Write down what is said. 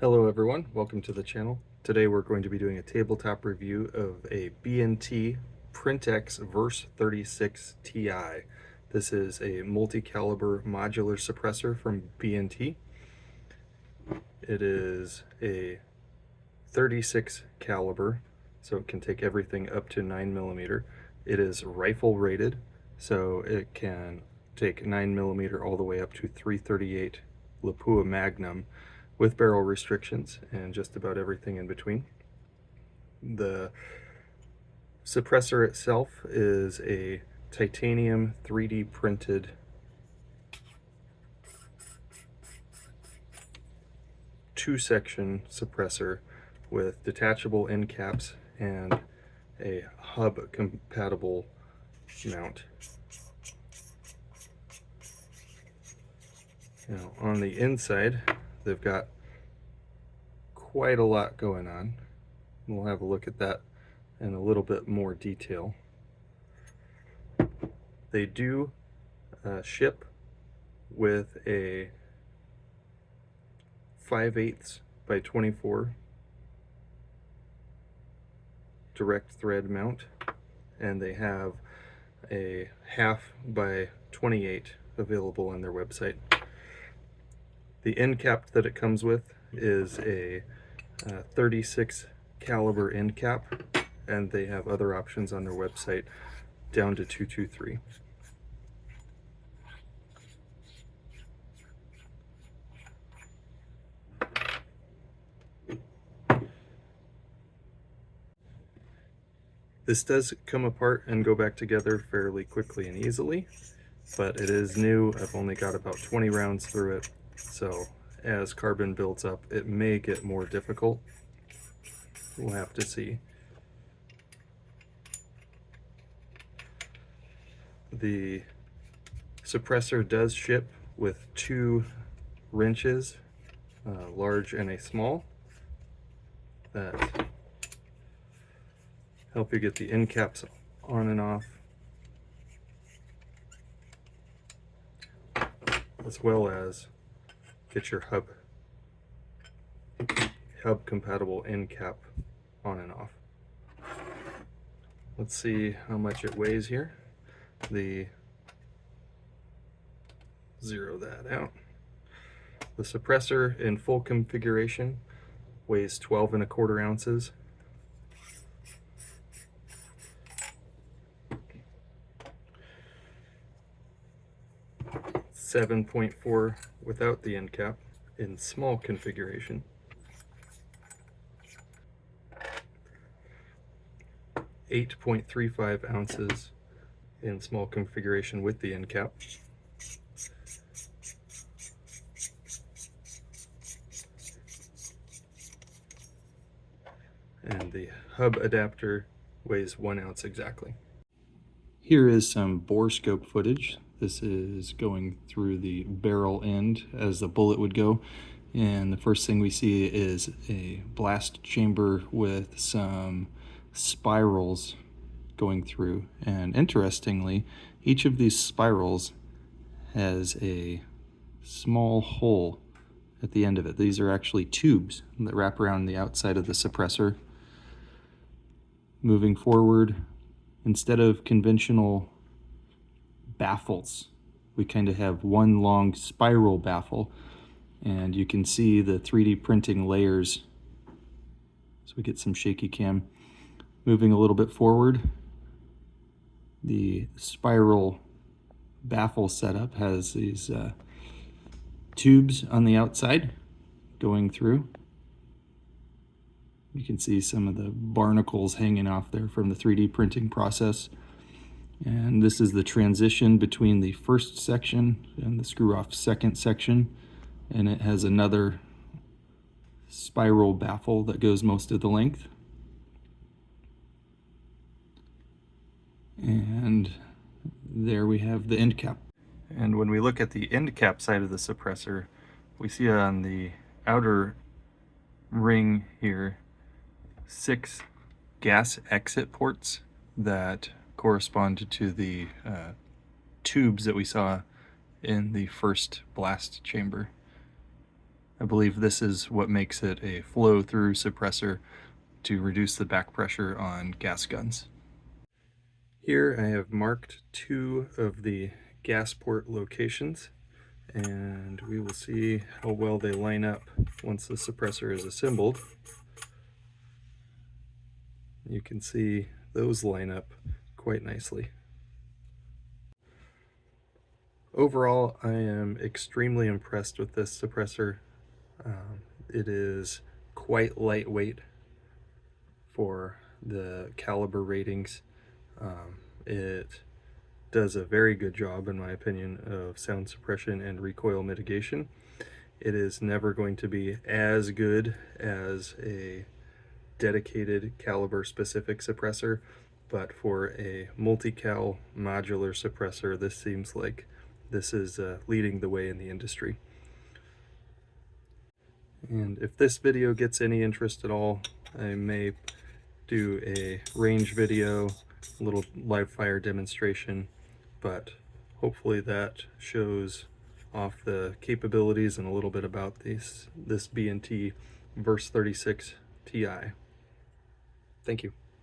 Hello everyone, welcome to the channel. Today we're going to be doing a tabletop review of a B&T Print-X Vers36Ti. This is a multi-caliber modular suppressor from B&T. It is a 36 caliber, so it can take everything up to 9mm. It is rifle rated, so it can take 9mm all the way up to 338 Lapua Magnum, with barrel restrictions and just about everything in between. The suppressor itself is a titanium 3D printed two-section suppressor with detachable end caps and a hub compatible mount. Now on the inside, they've got quite a lot going on. We'll have a look at that in a little bit more detail. They do ship with a 5/8 by 24 direct thread mount, and they have a 1/2 by 28 available on their website. The end cap that it comes with is a 36 caliber end cap, and they have other options on their website down to 223. This does come apart and go back together fairly quickly and easily, but it is new. I've only got about 20 rounds through it, so as carbon builds up, it may get more difficult. We'll have to see. The suppressor does ship with 2 wrenches, a large and a small, that help you get the end caps on and off, as well as get your hub compatible end cap on and off. Let's see how much it weighs here. Zero that out. The suppressor in full configuration weighs 12¼ ounces. $7.4 without the end cap in small configuration. $8.35 ounces in small configuration with the end cap. And the hub adapter weighs 1 ounce exactly. Here is some bore scope footage. This is going through the barrel end as the bullet would go. And the first thing we see is a blast chamber with some spirals going through. And interestingly, each of these spirals has a small hole at the end of it. These are actually tubes that wrap around the outside of the suppressor. Moving forward, instead of conventional baffles, we kind of have one long spiral baffle, and you can see the 3D printing layers. So we get some shaky cam. Moving a little bit forward, the spiral baffle setup has these tubes on the outside going through. You can see some of the barnacles hanging off there from the 3D printing process. And this is the transition between the first section and the screw-off second section. And it has another spiral baffle that goes most of the length. And there we have the end cap. And when we look at the end cap side of the suppressor, we see on the outer ring here 6 gas exit ports that correspond to the tubes that we saw in the first blast chamber. I believe this is what makes it a flow-through suppressor to reduce the back pressure on gas guns. Here I have marked 2 of the gas port locations, and we will see how well they line up once the suppressor is assembled. You can see those line up quite nicely. Overall, I am extremely impressed with this suppressor. It is quite lightweight for the caliber ratings. It does a very good job, in my opinion, of sound suppression and recoil mitigation. It is never going to be as good as a dedicated caliber specific suppressor, but for a multi-cal modular suppressor, this seems like this is leading the way in the industry. And if this video gets any interest at all, I may do a range video, a little live fire demonstration, but hopefully that shows off the capabilities and a little bit about this B&T Vers36 Ti. Thank you.